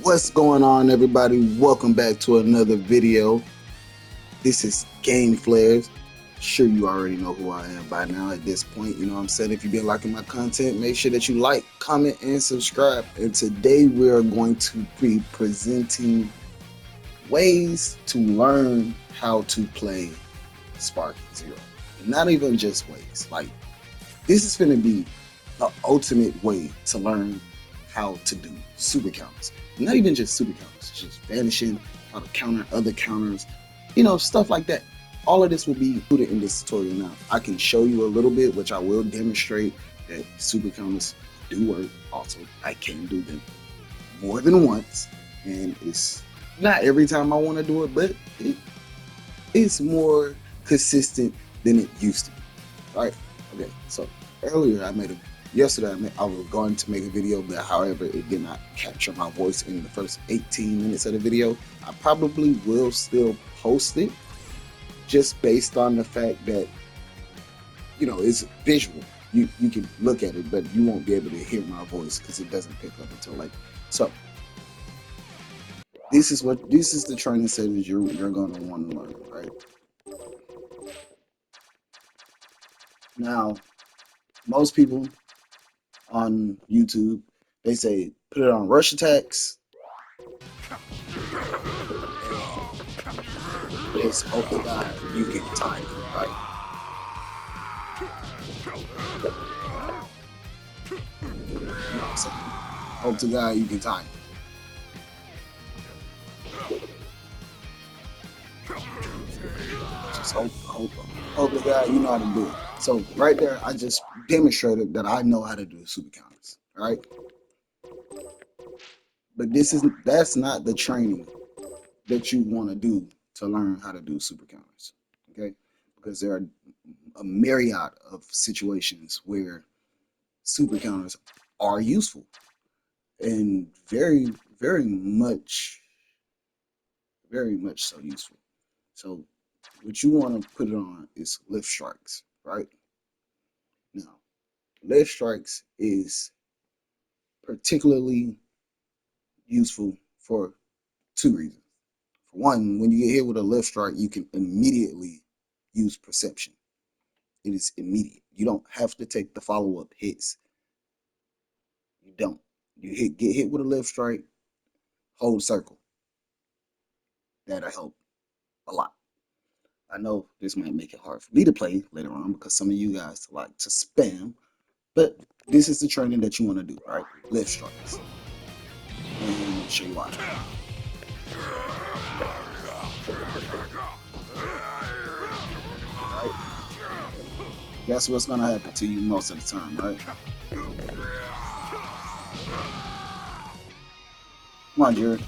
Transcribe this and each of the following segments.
What's going on, everybody? Welcome back to another video. This is Game Flares. Sure, you already know who I am by now at this point. You know what I'm saying? If you've been liking my content, make sure that you like, comment, and subscribe. And today we are going to be presenting ways to learn how to play Sparking Zero. Not even just ways. Like, this is going to be the ultimate way to learn how to do super counters. Not even just super counters, just vanishing, how to counter other counters, stuff like that. All of this will be included in this tutorial. Now, I can show you a little bit, which I will demonstrate that super counters do work. Also, I can do them more than once, and it's not every time I want to do it, but it's more consistent than it used to be, right? Okay, so earlier yesterday I was going to make a video, but however it did not capture my voice in the first 18 minutes of the video. I probably will still post it, just based on the fact that it's visual. You can look at it, but you won't be able to hear my voice because it doesn't pick up until later. So this is the training settings you're going to want to learn, right? Now, most people on YouTube, they say put it on rush attacks. Just hope to God you get time, right? You know what I'm saying? Hope to God you can time. Just hope to God you know how to do it. So right there, I just demonstrated that I know how to do super counters, right? But that's not the training that you want to do to learn how to do super counters, okay? Because there are a myriad of situations where super counters are useful and very, very much so useful. So what you want to put it on is lift strikes, right? Now, lift strikes is particularly useful for two reasons. For one, when you get hit with a lift strike, you can immediately use perception. It is immediate. You don't have to take the follow-up hits. You don't. Get hit with a lift strike, hold circle. That'll help a lot. I know this might make it hard for me to play later on because some of you guys like to spam, but this is the training that you want to do, right? Lift strikes. And I'll show you why. Right? That's what's gonna happen to you most of the time, right? Come on, Jared.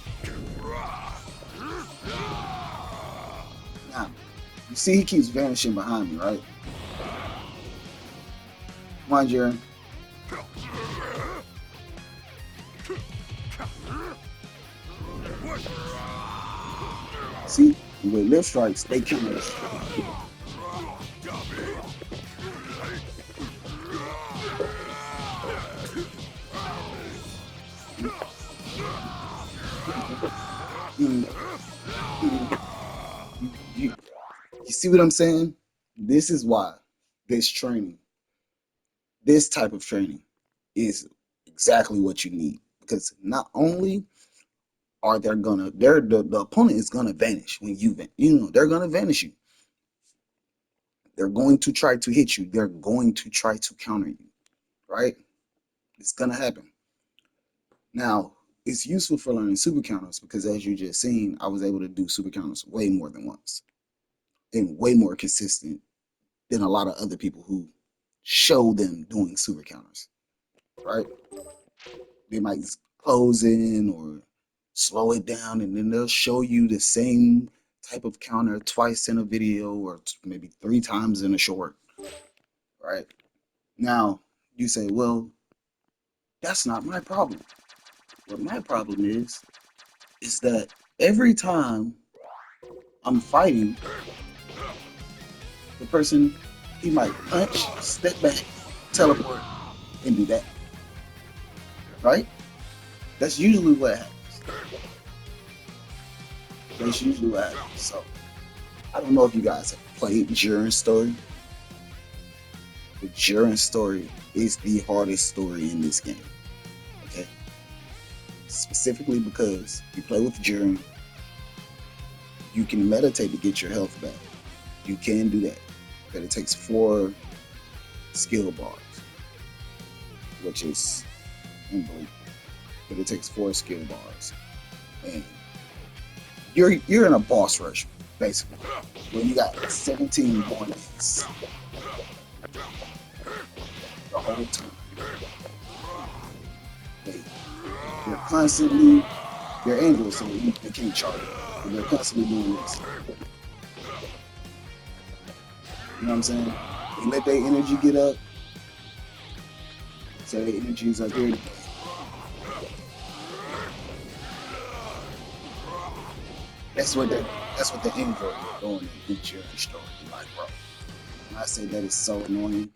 Now, you see he keeps vanishing behind me, right? Come on, Jared. See, with lift strikes, they counter us. You see what I'm saying? This is why this type of training is exactly what you need. Because not only are the opponent is gonna vanish when they're gonna vanish you. They're going to try to hit you. They're going to try to counter you, right? It's gonna happen. Now, it's useful for learning super counters because as you just seen, I was able to do super counters way more than once and way more consistent than a lot of other people who show them doing super counters, right? They might close in or slow it down, and then they'll show you the same type of counter twice in a video or maybe 3 times in a short, right? Now, you say, well, that's not my problem. What my problem is that every time I'm fighting, the person, he might punch, step back, teleport, and do that, right? That's usually what happens. That's usually what happens. So I don't know if you guys have played Jiren's story. The Jiren story is the hardest story in this game. Okay? Specifically because you play with Jiren, you can meditate to get your health back. You can do that. But it takes 4 skill bars, which is unbelievable. But it takes 4 skill bars. And you're in a boss rush, basically. When you got 17 warnings the whole time. They're constantly, they're angels, so they can't charge. And they're constantly doing this. You know what I'm saying? They let their energy get up. So their energy is up here. That's what the android is doing in your story. Like, bro. And I say that is so annoying.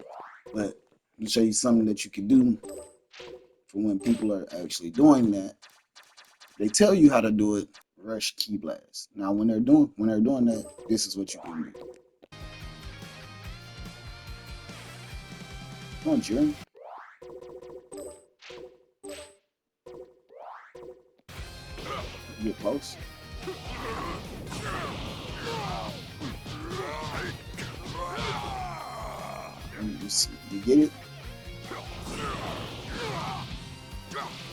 But let me show you something that you can do for when people are actually doing that. They tell you how to do it. Rush Ki Blast. Now when they're doing that, this is what you can do. Come on, Jiren. Get close. You get it?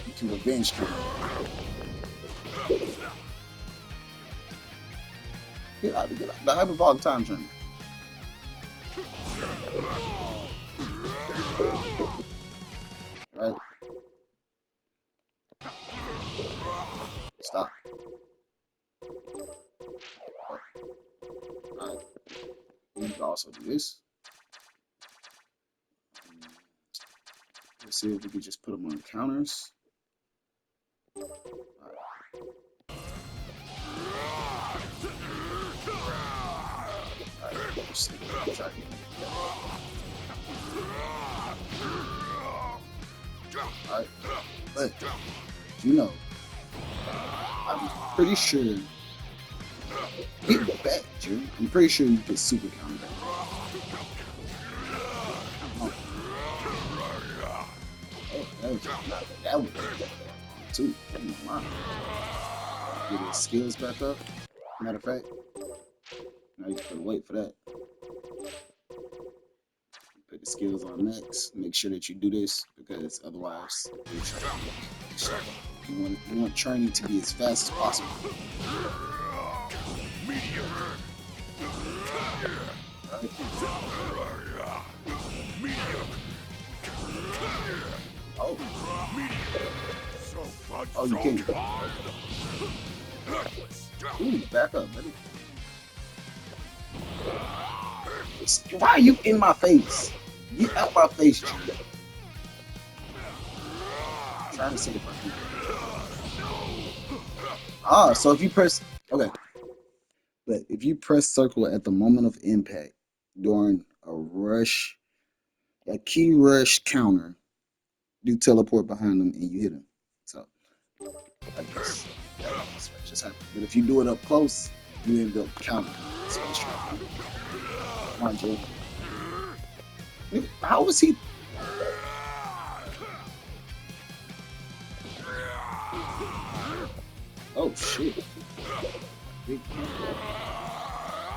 You can revenge kill. Get out. The hyperbolic time train. Right? Stop. Alright. You can also do this. Let's see if we can just put them on counters. Alright. Let's see. Try again. Alright. But, you know, I'm pretty sure. Get back, Jiren. I'm pretty sure you can super counter that. That would be too. Get his skills back up. Matter of fact, now you can wait for that. Put the skills on next. Make sure that you do this because otherwise, you want training to be as fast as possible. Right. Oh, you can't. Ooh, back up, buddy. Why are you in my face? Get out my face, Jiren. I'm trying to see if I can. So if you press, okay. But if you press circle at the moment of impact during a rush, a key rush counter, you teleport behind them and you hit them. So I guess that's what just happened. But if you do it up close, you end up countering. So let's try. Come on, Joe. How was he? Oh shit.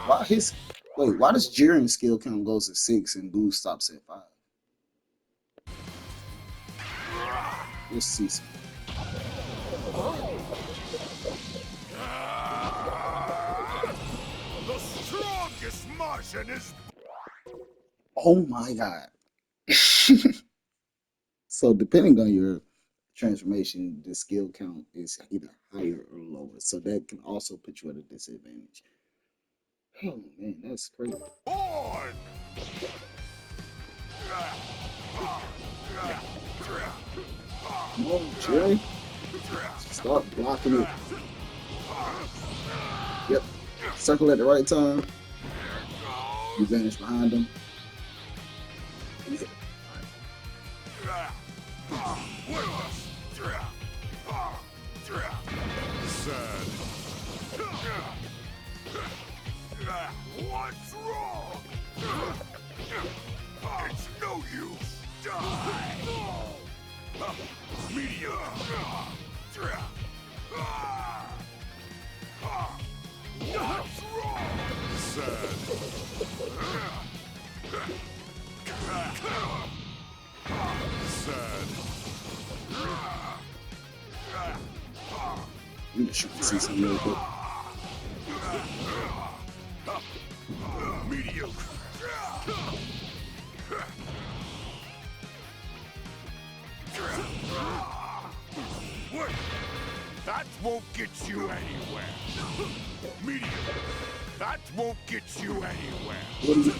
Why does Jiren's skill count goes to 6 and Boo stops at 5? Let's see some. The strongest Martian is. Oh my god. So depending on your transformation, the skill count is either higher or lower. So that can also put you at a disadvantage. Oh man, that's crazy. Born! Come on, Jiren. Start blocking it. Yep. Circle at the right time. You vanish behind them. Sad. What's wrong? It's no use. Die. Meteor. What's wrong? Sad. Sad. You can shoot see some real quick. Mediocre. What? That won't get you anywhere. Mediocre. That won't get you anywhere. What is it?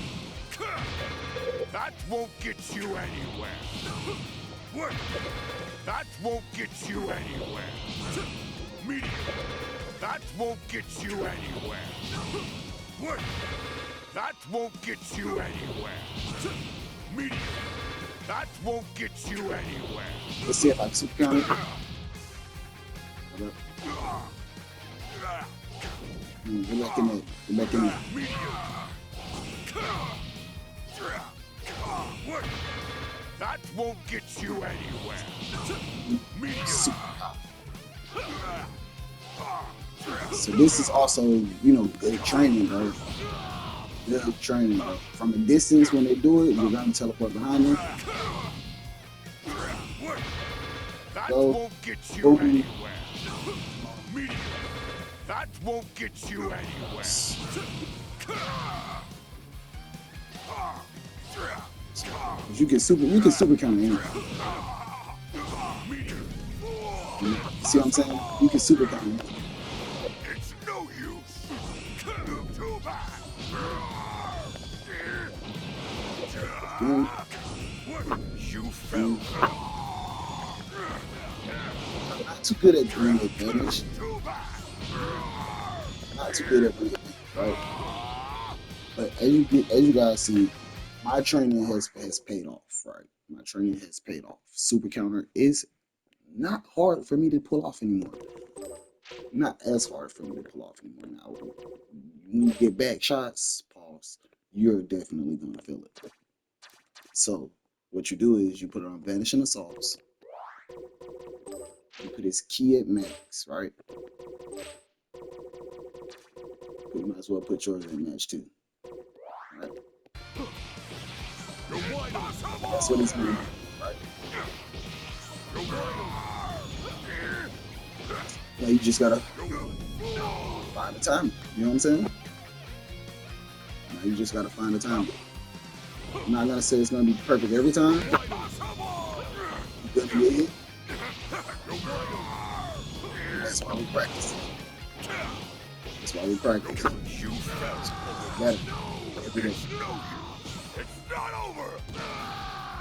That won't get you anywhere. What? That won't get you anywhere. Mediocre. That won't get you anywhere. What? That won't get you anywhere. Mediocre. That won't get you anywhere. Let's see if I can super count it. Get back in it. Get back in it. What? That won't get you anywhere. Super count. So this is also, you know, good training, bro. Good training, bro. From a distance, when they do it, you're gonna teleport behind them. That Go. won't get you Go. anywhere. Mediocre. That won't get you anywhere. You can super count it. See what I'm saying? You can super count it. It's no use. Too bad. You fell. I'm not too good at doing advantage. Too bad. Not too good at doing advantage, right? But as you guys see, my training has paid off, right? My training has paid off. Super counter is not hard for me to pull off anymore. Not as hard for me to pull off anymore now. When you get back shots, pause, you're definitely gonna feel it. So what you do is you put it on Vanishing Assaults. You put his key at max, right? You might as well put yours at match too. Right? That's what he's doing, right? Now you just gotta find the time. You know what I'm saying? Now you just gotta find the time. I'm not gonna say it's gonna be perfect every time. You're gonna get hit. That's why we practice. That's why we practice. Better. Every day. It's not over.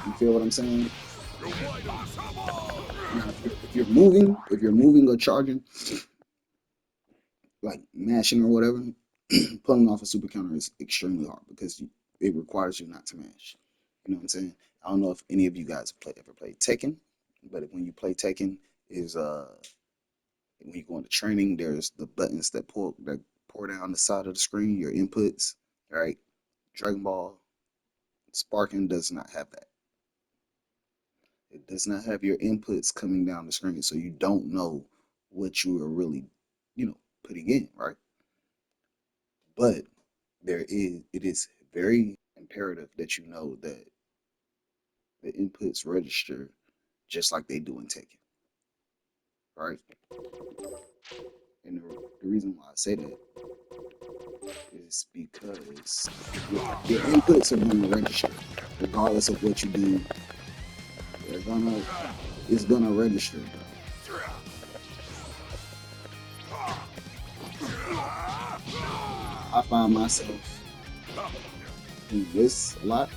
You feel what I'm saying? Now, if you're moving or charging, like mashing or whatever, pulling off a super counter is extremely hard because it requires you not to mash. You know what I'm saying? I don't know if any of you guys ever played Tekken, but when you play Tekken, is when you go into training, there's the buttons that pour down the side of the screen, your inputs, right? Dragon Ball Sparking does not have that. It does not have your inputs coming down the screen, so you don't know what you are really, putting in, right? But it is very imperative that you know that the inputs register just like they do in Tekken, right? And the reason why I say that is because your inputs are going to register regardless of what you do. It's gonna register, bro. I find myself doing this a lot.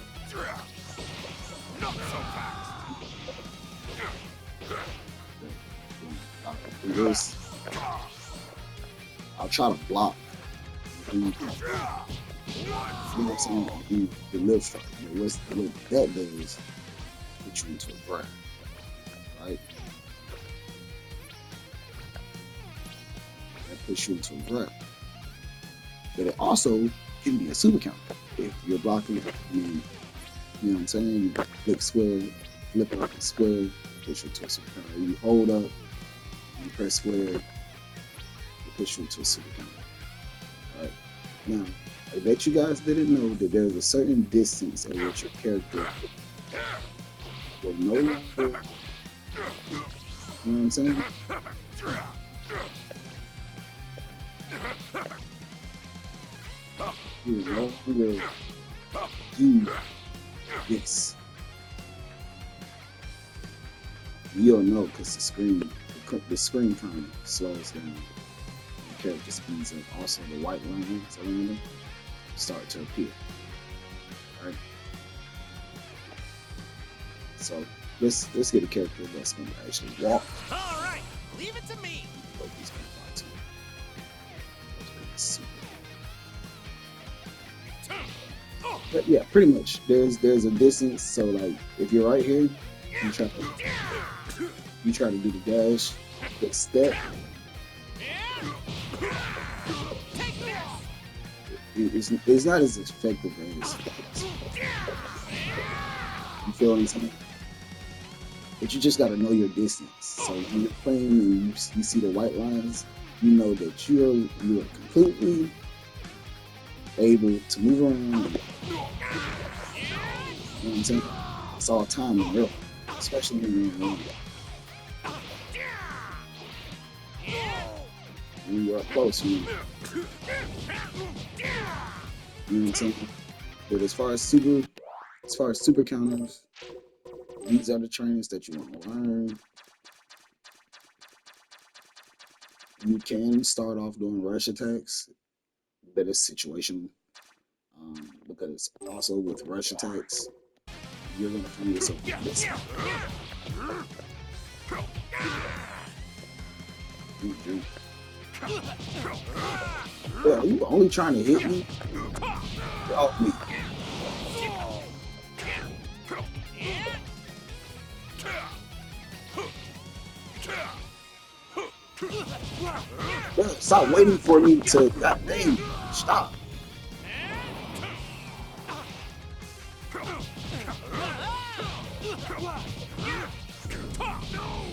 This, I'll try to block. You know what I'm saying? The lift strike. What that does, put you into a grab, right? push you into a grab. But it also can be a super counter. If you're blocking, I mean, you know what I'm saying? You flip square, flip up square, push you to a super counter. You hold up, you press square, you push you into a super counter. Alright. Now, I bet you guys didn't know that there's a certain distance at which your character will no longer, you know what I'm saying? You will no longer do this. You'll know because the screen kind of slows down. The character speeds up. Also, the white lines around them start to appear. Alright. So let's get a character that's going to actually walk. All right, leave it to me. But he's going to fly to it. But yeah, pretty much. There's a distance. So like, if you're right here, you try to do the dash, the step. It's not as effective as you feel what I'm saying? But you just got to know your distance. So when you're playing and you see the white lines, you know that you are completely able to move around. You know what I'm saying? It's all timing, real, especially when you're in the when you're up close. You know what I'm saying? But as far as super counters, these are the trainings that you want to learn. You can start off doing rush attacks, but it's situational. Because also with rush attacks, you're gonna find yourself with this. Yeah, you only trying to hit me? Get off me. Yeah, stop waiting for me to, god dang, stop.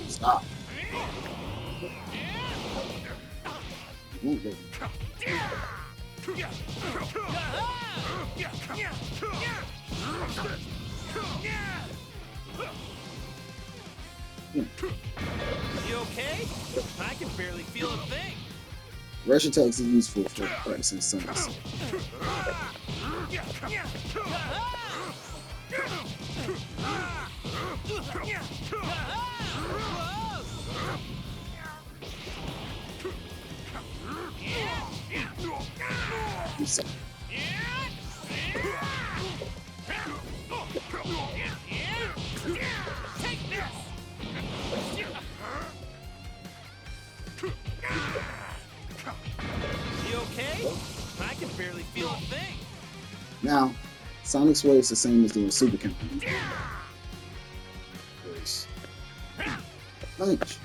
Stop. Move, baby. You okay? I can barely feel a thing. Rush attacks is useful for practicing stunts. You okay? I can barely feel a thing. Now, Sonic's way is the same as doing super counter. Punch.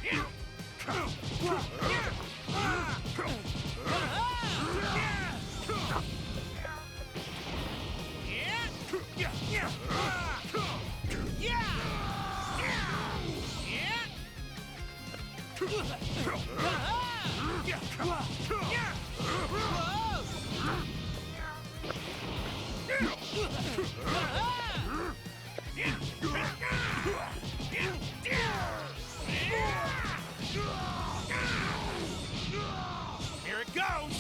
Here it goes.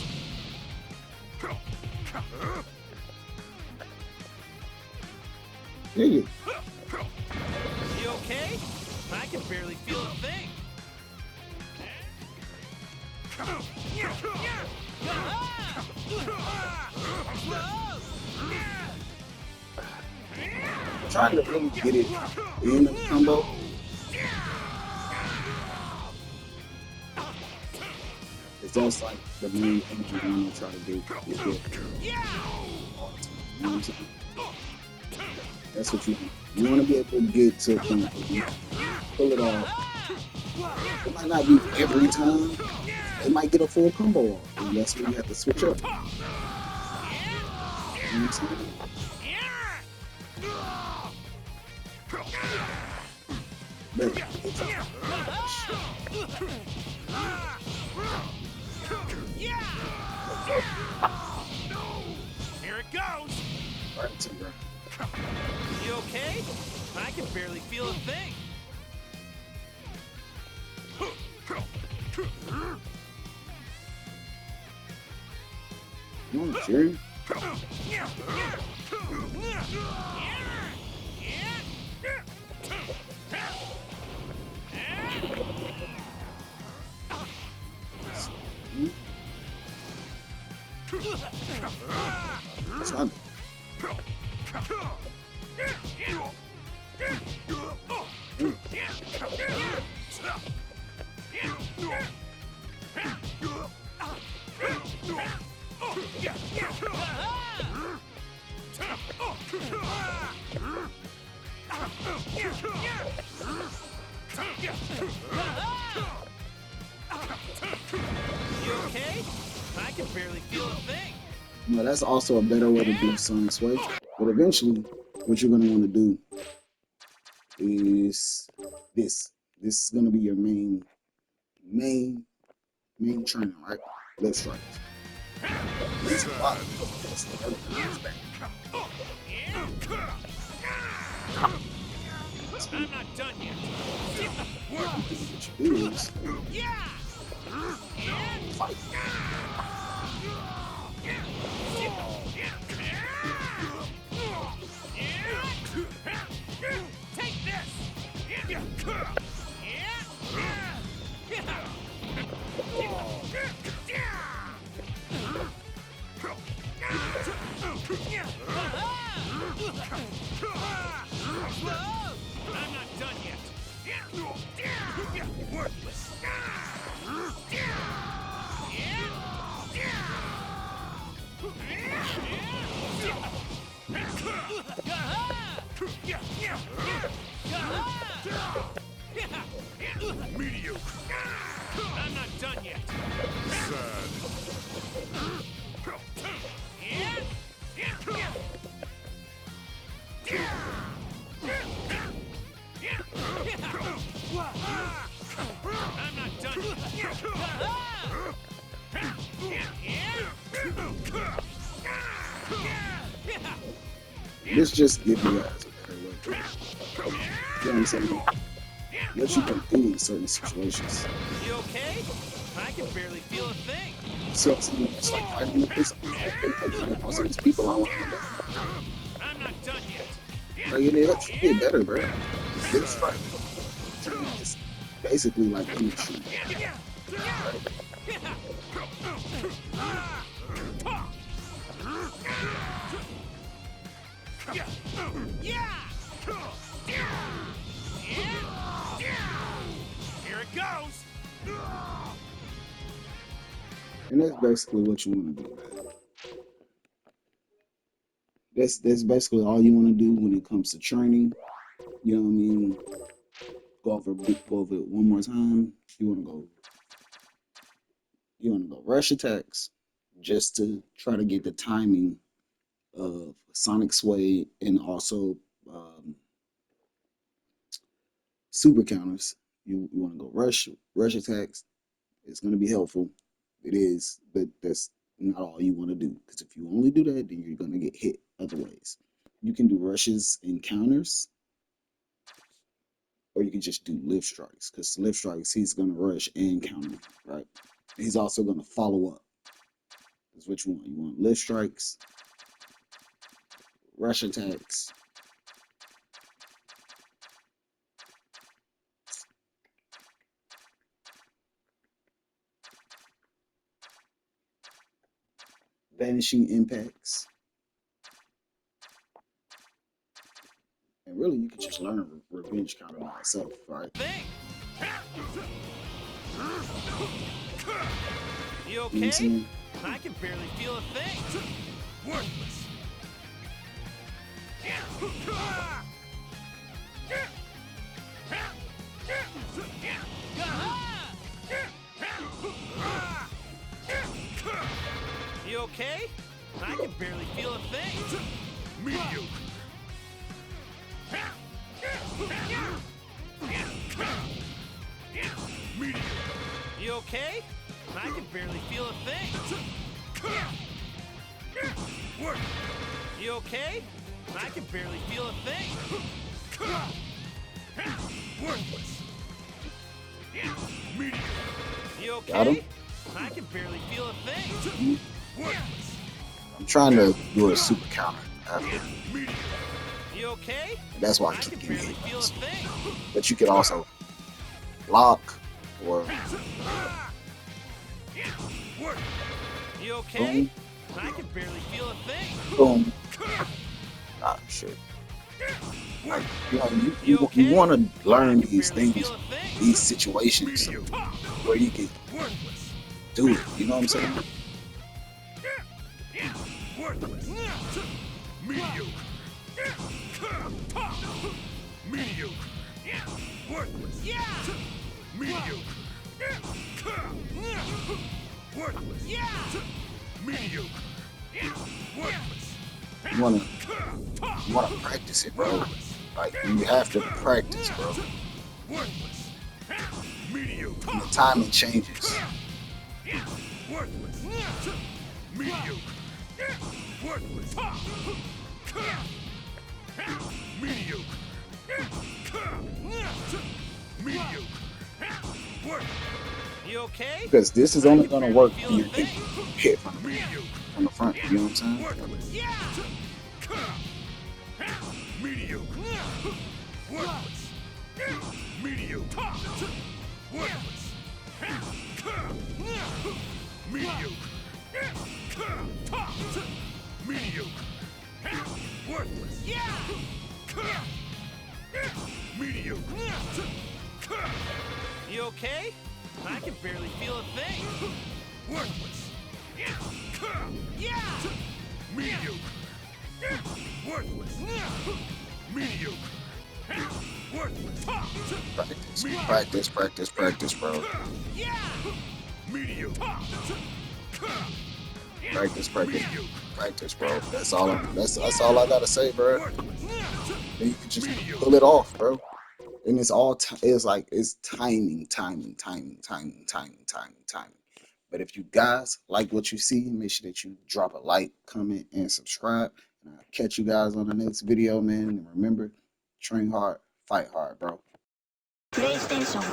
There you go. You okay? I can barely feel a thing. Trying to really get it in the combo. It's just like the main thing you want to try to do is get all the time. You know what I'm saying? That's what you want. You want to be able to get to a point where you pull it off. It might not be every time, they might get a full combo off. And that's where you have to switch up. You know what I'm saying? But Here it goes. right to right. You okay? I can barely feel a thing. You want Jerry? Son. You okay? I can barely feel a thing. No, that's also a better way to do Sonic Sway. But eventually, what you're gonna want to do is this. This is gonna be your main training, right? Left strikes. This is a lot. I'm not done yet. What you do is fight. Take this! I'm not done yet. Worthless. Mediocre. I'm not done yet. Sad. I'm not done yet. This just gives you guys a better way. You know what I'm saying? Let you go through in certain situations. You okay? I can barely feel a thing. So it's like fighting with this. Also, these people I want to I'm not done yet. like, it helps you get better, bro. This fight is basically like any shoot. Here it goes. And that's basically what you want to do, man. That's basically all you want to do when it comes to training. You know what I mean? Go over it one more time. You want to go rush attacks just to try to get the timing of Sonic Sway and also super counters. You want to go rush attacks. It's going to be helpful. It is, but that's not all you want to do. Because if you only do that, then you're going to get hit other ways. You can do rushes and counters, or you can just do lift strikes. Because lift strikes, he's going to rush and counter, right? He's also going to follow up. That's what you want. You want lift strikes, rush attacks, vanishing impacts. And really, you can just learn revenge counter by itself, right? Thing. You You know what okay? I'm saying? I can barely feel a thing. Worthless. okay? I can barely feel a thing. Mediocre. Mediocre. You okay? I can barely feel a thing. Worthless. You okay? I can barely feel a thing. Worthless. Mediocre. You Got him? okay? I can barely feel a thing. Worthless. I'm trying to do a super counter after. Mediocre. You okay? That's why I I keep can getting barely hit. feel a thing. But you can also block or Worthless. You okay? boom, I can barely feel a thing. boom. Ah, shit. Like, you know, You you okay? want to I learn can these barely things, feel a thing. these situations Mediocre. where you can Worthless. do it. You know what I'm saying? Worthless. Mediocre. Mediocre. Worthless. Yeah! Mediocre. Worthless. Yeah! Mediocre. Worthless. You wanna practice it, bro. Like you have to practice, bro. Worthless. Mediocre. And the timing changes. Worthless. Mediocre. Worthless. Mediocre. Mediocre. Worthless. You okay? Because this is only gonna work when you're Feel a getting thing. hit Mediocre. from the front. You know what I'm saying? Worthless. Yeah! Mediocre. Worthless. Mediocre. Worthless. Mediocre. Mediocre. Worthless. Yeah! Mediocre. You okay? I can barely feel a thing. Worthless. Yeah! Mediocre. Worthless. Mediocre. Worthless. Practice, practice, practice, bro. Yeah! Mediocre. Practice, practice, Mediocre. practice, bro. That's all. That's all I gotta say, bro. Worthless. Then you can just pull it off, bro. And it's all. It's like it's timing. But if you guys like what you see, make sure that you drop a like, comment, and subscribe. And I'll catch you guys on the next video, man. And remember, train hard, fight hard, bro. PlayStation